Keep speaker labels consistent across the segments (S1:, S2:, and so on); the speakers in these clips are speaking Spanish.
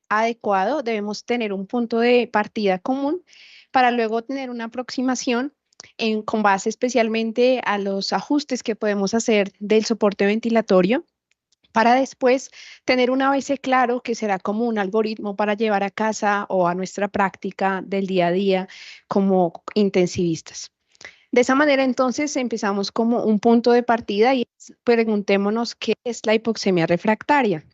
S1: adecuado, debemos tener un punto de partida común para luego tener una aproximación con base especialmente a los ajustes que podemos hacer del soporte ventilatorio para después tener un ABC claro que será como un algoritmo para llevar a casa o a nuestra práctica del día a día como intensivistas. De esa manera, entonces, empezamos como un punto de partida y preguntémonos qué es la hipoxemia refractaria.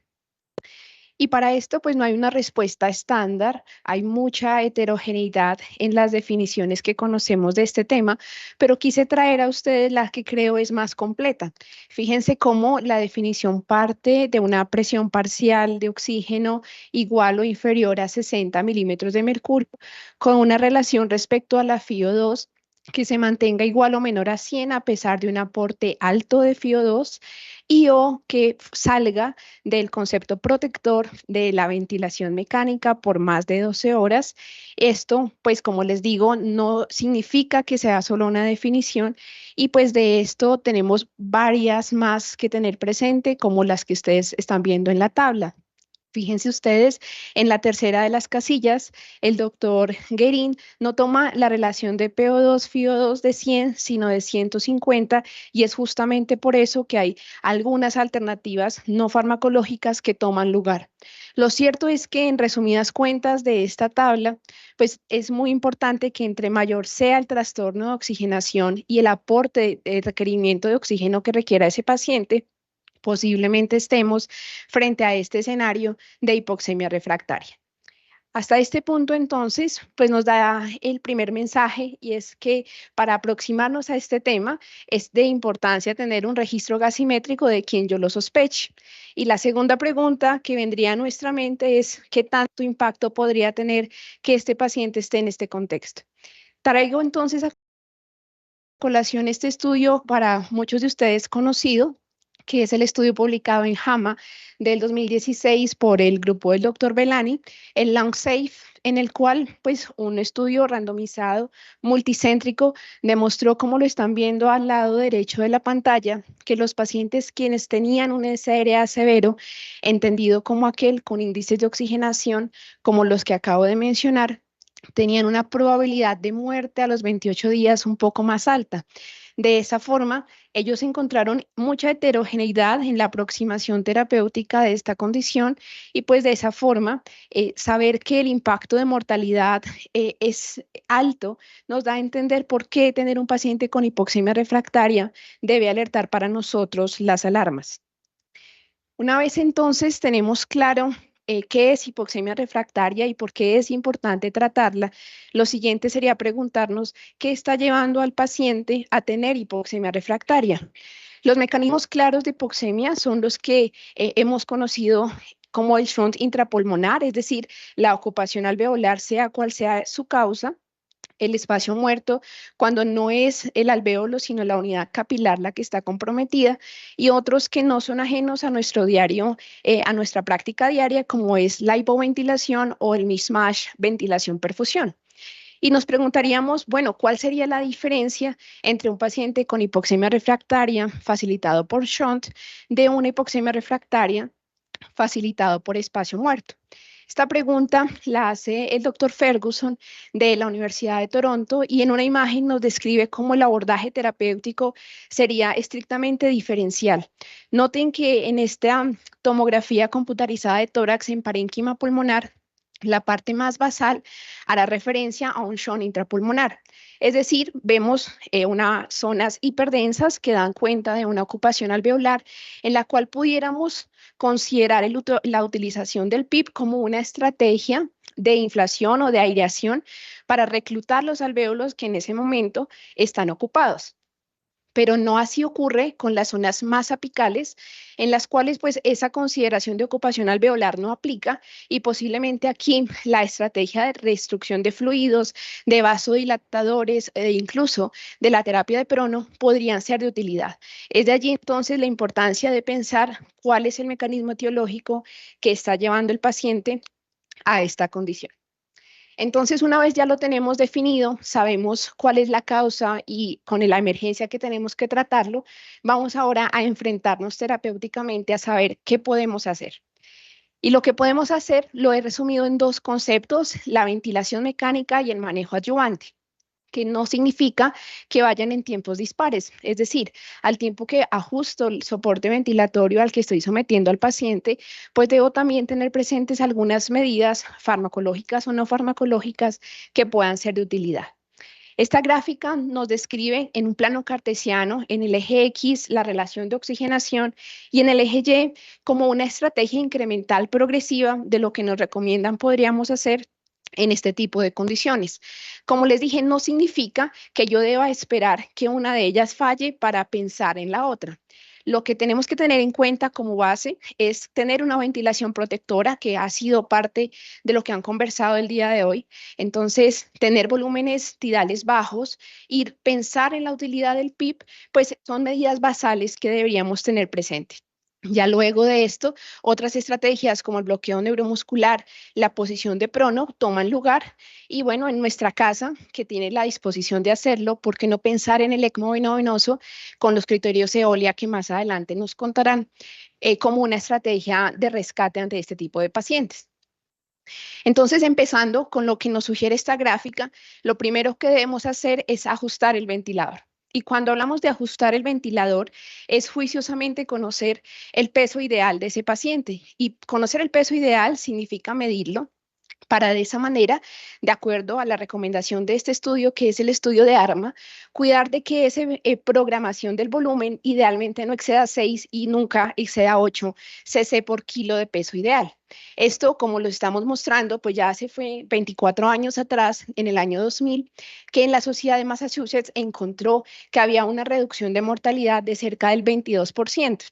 S1: Y para esto, pues no hay una respuesta estándar, hay mucha heterogeneidad en las definiciones que conocemos de este tema, pero quise traer a ustedes la que creo es más completa. Fíjense cómo la definición parte de una presión parcial de oxígeno igual o inferior a 60 milímetros de mercurio, con una relación respecto a la FiO2 que se mantenga igual o menor a 100 a pesar de un aporte alto de FiO2 y o que salga del concepto protector de la ventilación mecánica por más de 12 horas. Esto, pues como les digo, no significa que sea solo una definición y pues de esto tenemos varias más que tener presente como las que ustedes están viendo en la tabla. Fíjense ustedes, en la tercera de las casillas, el doctor Guerin no toma la relación de PO2, FiO2 de 100, sino de 150, y es justamente por eso que hay algunas alternativas no farmacológicas que toman lugar. Lo cierto es que, en resumidas cuentas de esta tabla, pues es muy importante que entre mayor sea el trastorno de oxigenación y el aporte de requerimiento de oxígeno que requiera ese paciente, posiblemente estemos frente a este escenario de hipoxemia refractaria. Hasta este punto, entonces, pues nos da el primer mensaje y es que para aproximarnos a este tema es de importancia tener un registro gasimétrico de quien yo lo sospeche. Y la segunda pregunta que vendría a nuestra mente es ¿qué tanto impacto podría tener que este paciente esté en este contexto? Traigo entonces a colación este estudio para muchos de ustedes conocido, que es el estudio publicado en JAMA del 2016 por el grupo del doctor Belani, el LongSafe, en el cual pues un estudio randomizado multicéntrico demostró, como lo están viendo al lado derecho de la pantalla, que los pacientes quienes tenían un SRA severo, entendido como aquel con índices de oxigenación como los que acabo de mencionar, tenían una probabilidad de muerte a los 28 días un poco más alta. De esa forma, ellos encontraron mucha heterogeneidad en la aproximación terapéutica de esta condición y pues de esa forma saber que el impacto de mortalidad es alto nos da a entender por qué tener un paciente con hipoxemia refractaria debe alertar para nosotros las alarmas. Una vez entonces tenemos claro qué es hipoxemia refractaria y por qué es importante tratarla, lo siguiente sería preguntarnos qué está llevando al paciente a tener hipoxemia refractaria. Los mecanismos claros de hipoxemia son los que hemos conocido como el shunt intrapulmonar, es decir, la ocupación alveolar, sea cual sea su causa, el espacio muerto, cuando no es el alvéolo, sino la unidad capilar la que está comprometida, y otros que no son ajenos a nuestro diario, a nuestra práctica diaria, como es la hipoventilación o el mismatch ventilación-perfusión. Y nos preguntaríamos, bueno, ¿cuál sería la diferencia entre un paciente con hipoxemia refractaria facilitado por shunt de una hipoxemia refractaria facilitado por espacio muerto? Esta pregunta la hace el doctor Ferguson de la Universidad de Toronto y en una imagen nos describe cómo el abordaje terapéutico sería estrictamente diferencial. Noten que en esta tomografía computarizada de tórax en parénquima pulmonar, la parte más basal hará referencia a un shunt intrapulmonar. Es decir, vemos unas zonas hiperdensas que dan cuenta de una ocupación alveolar en la cual pudiéramos considerar la utilización del PIP como una estrategia de inflación o de aireación para reclutar los alvéolos que en ese momento están ocupados. Pero no así ocurre con las zonas más apicales, en las cuales pues esa consideración de ocupación alveolar no aplica y posiblemente aquí la estrategia de restricción de fluidos, de vasodilatadores e incluso de la terapia de Prono podrían ser de utilidad. Es de allí entonces la importancia de pensar cuál es el mecanismo etiológico que está llevando el paciente a esta condición. Entonces, una vez ya lo tenemos definido, sabemos cuál es la causa y con la emergencia que tenemos que tratarlo, vamos ahora a enfrentarnos terapéuticamente a saber qué podemos hacer. Y lo que podemos hacer lo he resumido en dos conceptos, la ventilación mecánica y el manejo adyuvante, que no significa que vayan en tiempos dispares. Es decir, al tiempo que ajusto el soporte ventilatorio al que estoy sometiendo al paciente, pues debo también tener presentes algunas medidas farmacológicas o no farmacológicas que puedan ser de utilidad. Esta gráfica nos describe en un plano cartesiano, en el eje X, la relación de oxigenación y en el eje Y como una estrategia incremental progresiva de lo que nos recomiendan podríamos hacer en este tipo de condiciones. Como les dije, no significa que yo deba esperar que una de ellas falle para pensar en la otra. Lo que tenemos que tener en cuenta como base es tener una ventilación protectora, que ha sido parte de lo que han conversado el día de hoy. Entonces, tener volúmenes tidales bajos y pensar en la utilidad del PIP, pues son medidas basales que deberíamos tener presentes. Ya luego de esto, otras estrategias como el bloqueo neuromuscular, la posición de prono toman lugar y bueno, en nuestra casa, que tiene la disposición de hacerlo, ¿por qué no pensar en el ECMO veno-venoso con los criterios EOLIA que más adelante nos contarán como una estrategia de rescate ante este tipo de pacientes? Entonces, empezando con lo que nos sugiere esta gráfica, lo primero que debemos hacer es ajustar el ventilador. Y cuando hablamos de ajustar el ventilador, es juiciosamente conocer el peso ideal de ese paciente. Y conocer el peso ideal significa medirlo para de esa manera, de acuerdo a la recomendación de este estudio, que es el estudio de ARMA, cuidar de que esa programación del volumen idealmente no exceda 6 y nunca exceda 8 cc por kilo de peso ideal. Esto, como lo estamos mostrando, pues ya hace fue 24 años atrás, en el año 2000, que en la Sociedad de Massachusetts encontró que había una reducción de mortalidad de cerca del 22%.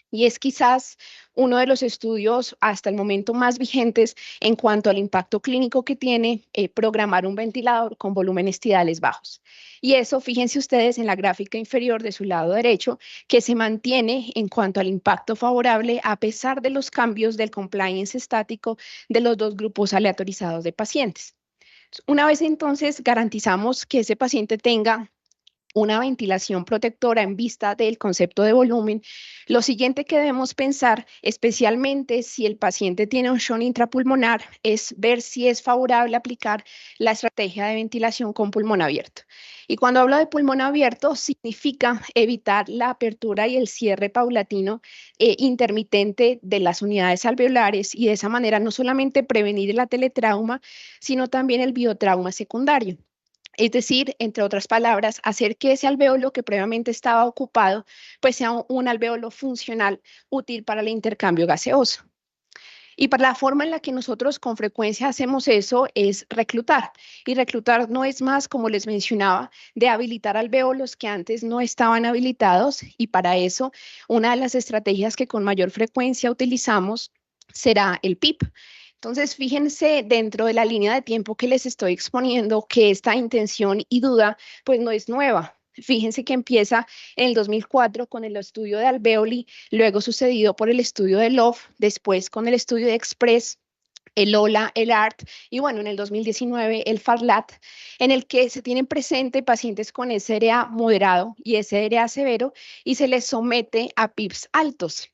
S1: Y es quizás uno de los estudios hasta el momento más vigentes en cuanto al impacto clínico que tiene programar un ventilador con volúmenes tidales bajos. Y eso, fíjense ustedes en la gráfica inferior de su lado derecho, que se mantiene en cuanto al impacto favorable a pesar de los cambios del compliance estático de los dos grupos aleatorizados de pacientes. Una vez entonces garantizamos que ese paciente tenga una ventilación protectora en vista del concepto de volumen, lo siguiente que debemos pensar, especialmente si el paciente tiene un shock intrapulmonar, es ver si es favorable aplicar la estrategia de ventilación con pulmón abierto. Y cuando hablo de pulmón abierto, significa evitar la apertura y el cierre paulatino intermitente de las unidades alveolares y de esa manera no solamente prevenir el ateletrauma, sino también el biotrauma secundario. Es decir, entre otras palabras, hacer que ese alvéolo que previamente estaba ocupado, pues sea un alvéolo funcional útil para el intercambio gaseoso. Y para la forma en la que nosotros con frecuencia hacemos eso es reclutar. Y reclutar no es más, como les mencionaba, de habilitar alvéolos que antes no estaban habilitados. Y para eso, una de las estrategias que con mayor frecuencia utilizamos será el PIP. Entonces, fíjense dentro de la línea de tiempo que les estoy exponiendo que esta intención y duda pues no es nueva. Fíjense que empieza en el 2004 con el estudio de alveoli, luego sucedido por el estudio de Love, después con el estudio de Express, el OLA, el ART y bueno, en el 2019 el FARLAT, en el que se tienen presente pacientes con SRA moderado y SRA severo y se les somete a PIPs altos.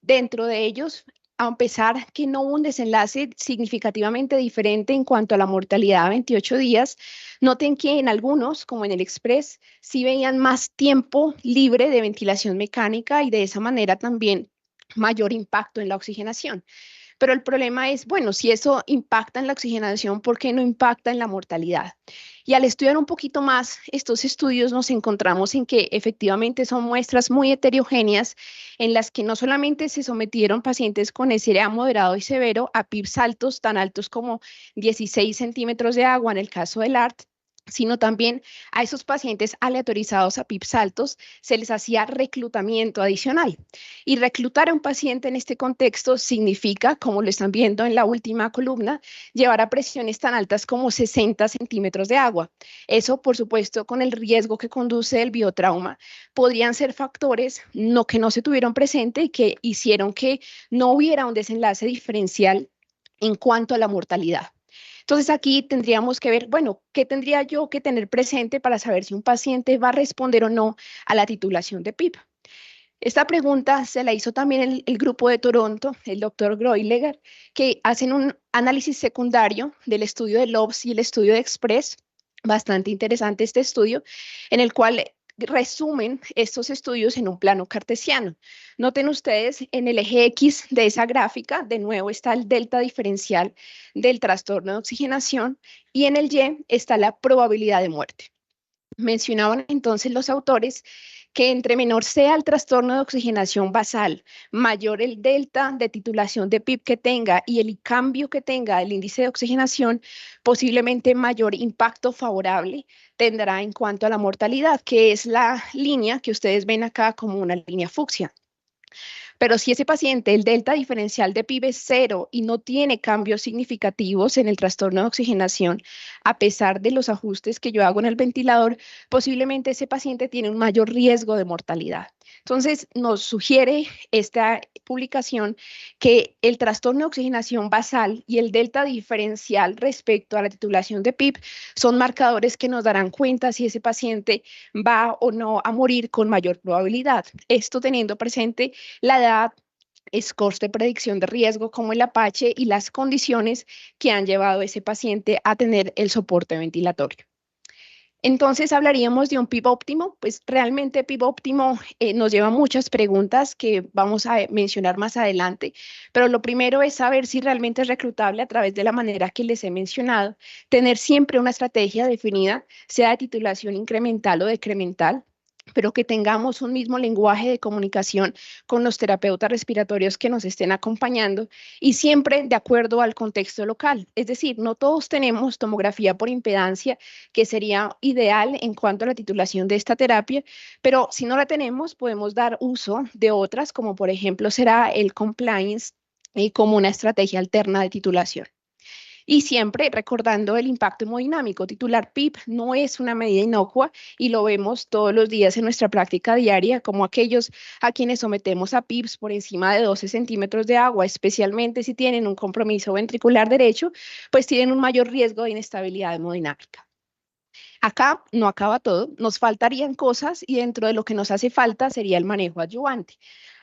S1: Dentro de ellos, a pesar que no hubo un desenlace significativamente diferente en cuanto a la mortalidad a 28 días, noten que en algunos, como en el Express, sí veían más tiempo libre de ventilación mecánica y de esa manera también mayor impacto en la oxigenación. Pero el problema es, bueno, si eso impacta en la oxigenación, ¿por qué no impacta en la mortalidad? Y al estudiar un poquito más estos estudios nos encontramos en que efectivamente son muestras muy heterogéneas en las que no solamente se sometieron pacientes con SRA moderado y severo a PIBs altos, tan altos como 16 centímetros de agua en el caso del ART, sino también a esos pacientes aleatorizados a PIBs altos se les hacía reclutamiento adicional. Y reclutar a un paciente en este contexto significa, como lo están viendo en la última columna, llevar a presiones tan altas como 60 centímetros de agua. Eso, por supuesto, con el riesgo que conduce el biotrauma, podrían ser factores que no se tuvieron presente y que hicieron que no hubiera un desenlace diferencial en cuanto a la mortalidad. Entonces aquí tendríamos que ver, bueno, ¿qué tendría yo que tener presente para saber si un paciente va a responder o no a la titulación de PIP? Esta pregunta se la hizo también el grupo de Toronto, el doctor Groileger, que hacen un análisis secundario del estudio de Lobs y el estudio de Express. Bastante interesante este estudio, en el cual resumen estos estudios en un plano cartesiano. Noten ustedes en el eje X de esa gráfica, de nuevo está el delta diferencial del trastorno de oxigenación y en el Y está la probabilidad de muerte. Mencionaban entonces los autores que entre menor sea el trastorno de oxigenación basal, mayor el delta de titulación de PIB que tenga y el cambio que tenga el índice de oxigenación, posiblemente mayor impacto favorable tendrá en cuanto a la mortalidad, que es la línea que ustedes ven acá como una línea fucsia. Pero si ese paciente, el delta diferencial de PIB es cero y no tiene cambios significativos en el trastorno de oxigenación, a pesar de los ajustes que yo hago en el ventilador, posiblemente ese paciente tiene un mayor riesgo de mortalidad. Entonces, nos sugiere esta publicación que el trastorno de oxigenación basal y el delta diferencial respecto a la titulación de PIB son marcadores que nos darán cuenta si ese paciente va o no a morir con mayor probabilidad. Esto teniendo presente la edad, scores de predicción de riesgo como el Apache y las condiciones que han llevado a ese paciente a tener el soporte ventilatorio. Entonces hablaríamos de un PIB óptimo, pues realmente PIB óptimo nos lleva a muchas preguntas que vamos a mencionar más adelante, pero lo primero es saber si realmente es reclutable a través de la manera que les he mencionado, tener siempre una estrategia definida, sea de titulación incremental o decremental, pero que tengamos un mismo lenguaje de comunicación con los terapeutas respiratorios que nos estén acompañando y siempre de acuerdo al contexto local. Es decir, no todos tenemos tomografía por impedancia, que sería ideal en cuanto a la titulación de esta terapia, pero si no la tenemos, podemos dar uso de otras, como por ejemplo será el compliance como una estrategia alterna de titulación. Y siempre recordando el impacto hemodinámico, titular PIB no es una medida inocua y lo vemos todos los días en nuestra práctica diaria, como aquellos a quienes sometemos a PIBs por encima de 12 centímetros de agua, especialmente si tienen un compromiso ventricular derecho, pues tienen un mayor riesgo de inestabilidad hemodinámica. Acá no acaba todo, nos faltarían cosas y dentro de lo que nos hace falta sería el manejo adyuvante.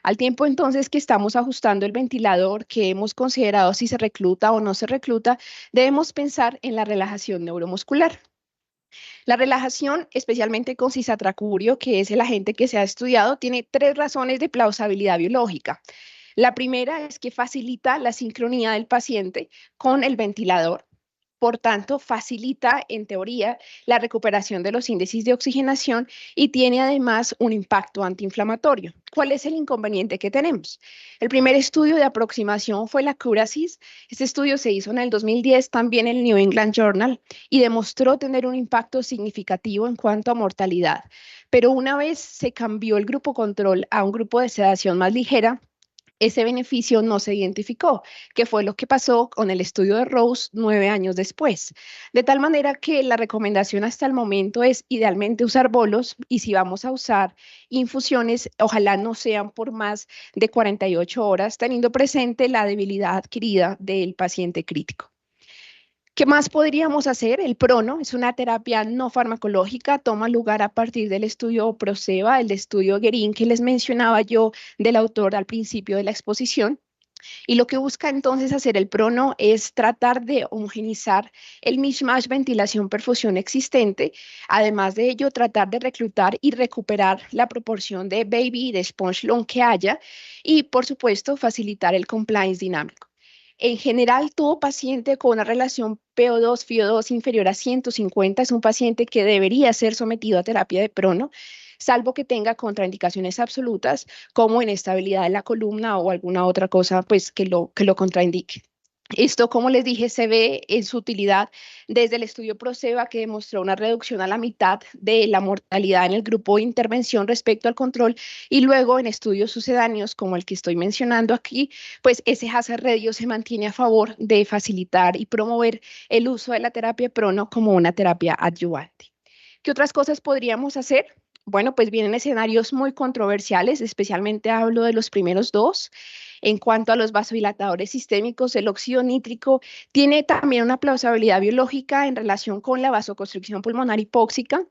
S1: Al tiempo entonces que estamos ajustando el ventilador, que hemos considerado si se recluta o no se recluta, debemos pensar en la relajación neuromuscular. La relajación, especialmente con cisatracurio, que es el agente que se ha estudiado, tiene tres razones de plausibilidad biológica. La primera es que facilita la sincronía del paciente con el ventilador. Por tanto, facilita, en teoría, la recuperación de los índices de oxigenación y tiene además un impacto antiinflamatorio. ¿Cuál es el inconveniente que tenemos? El primer estudio de aproximación fue la Curasis. Este estudio se hizo en el 2010, también en el New England Journal, y demostró tener un impacto significativo en cuanto a mortalidad. Pero una vez se cambió el grupo control a un grupo de sedación más ligera, ese beneficio no se identificó, que fue lo que pasó con el estudio de Rose 9 años después. De tal manera que la recomendación hasta el momento es idealmente usar bolos y si vamos a usar infusiones, ojalá no sean por más de 48 horas, teniendo presente la debilidad adquirida del paciente crítico. ¿Qué más podríamos hacer? El prono es una terapia no farmacológica, toma lugar a partir del estudio Proceva, el estudio Guerin que les mencionaba yo del autor al principio de la exposición. Y lo que busca entonces hacer el prono es tratar de homogenizar el mishmash ventilación-perfusión existente, además de ello tratar de reclutar y recuperar la proporción de baby y de sponge lung que haya y por supuesto facilitar el compliance dinámico. En general, todo paciente con una relación PO2-FiO2 inferior a 150 es un paciente que debería ser sometido a terapia de prono, salvo que tenga contraindicaciones absolutas, como inestabilidad de la columna o alguna otra cosa pues, que lo contraindique. Esto, como les dije, se ve en su utilidad desde el estudio Proceva, que demostró una reducción a la mitad de la mortalidad en el grupo de intervención respecto al control, y luego en estudios sucedáneos, como el que estoy mencionando aquí, pues ese hazard ratio se mantiene a favor de facilitar y promover el uso de la terapia prono como una terapia adyuvante. ¿Qué otras cosas podríamos hacer? Bueno, pues vienen escenarios muy controversiales, especialmente hablo de los primeros dos. En cuanto a los vasodilatadores sistémicos, el óxido nítrico tiene también una plausibilidad biológica en relación con la vasoconstricción pulmonar hipóxica.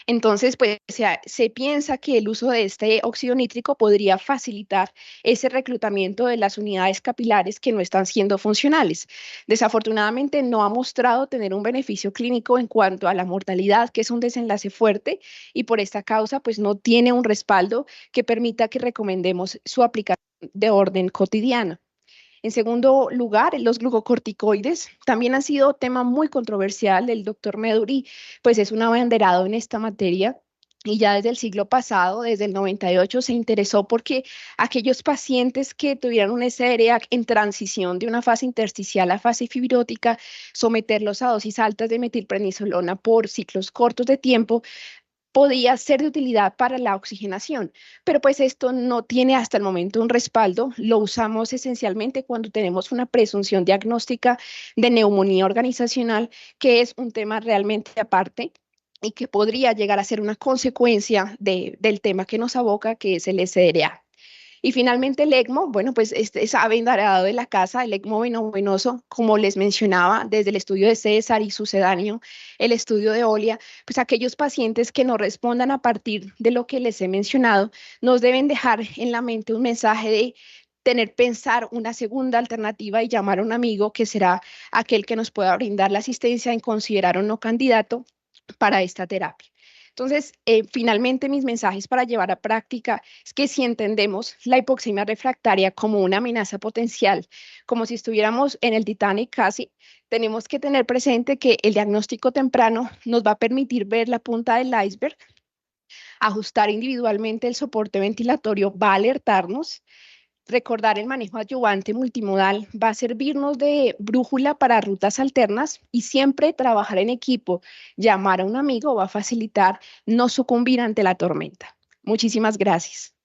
S1: Entonces, pues se piensa que el uso de este óxido nítrico podría facilitar ese reclutamiento de las unidades capilares que no están siendo funcionales. Desafortunadamente, no ha mostrado tener un beneficio clínico en cuanto a la mortalidad, que es un desenlace fuerte, y por esta causa, pues no tiene un respaldo que permita que recomendemos su aplicación de orden cotidiana. En segundo lugar, los glucocorticoides también han sido tema muy controversial. El doctor Meduri, pues es un abanderado en esta materia. Y ya desde el siglo pasado, desde el 98, se interesó porque aquellos pacientes que tuvieran un SRA en transición de una fase intersticial a fase fibrótica, someterlos a dosis altas de metilprednisolona por ciclos cortos de tiempo, podía ser de utilidad para la oxigenación, pero pues esto no tiene hasta el momento un respaldo. Lo usamos esencialmente cuando tenemos una presunción diagnóstica de neumonía organizacional, que es un tema realmente aparte y que podría llegar a ser una consecuencia del tema que nos aboca, que es el SDRA. Y finalmente el ECMO, bueno, pues este es abanderado de la casa, el ECMO venoso, como les mencionaba, desde el estudio de César y sucedáneo, el estudio de Olia, pues aquellos pacientes que no respondan a partir de lo que les he mencionado, nos deben dejar en la mente un mensaje de pensar una segunda alternativa y llamar a un amigo que será aquel que nos pueda brindar la asistencia en considerar un no candidato para esta terapia. Entonces, finalmente mis mensajes para llevar a práctica es que si entendemos la hipoxemia refractaria como una amenaza potencial, como si estuviéramos en el Titanic casi, tenemos que tener presente que el diagnóstico temprano nos va a permitir ver la punta del iceberg, ajustar individualmente el soporte ventilatorio, va a alertarnos. Recordar el manejo adyuvante multimodal va a servirnos de brújula para rutas alternas y siempre trabajar en equipo, llamar a un amigo va a facilitar no sucumbir ante la tormenta. Muchísimas gracias.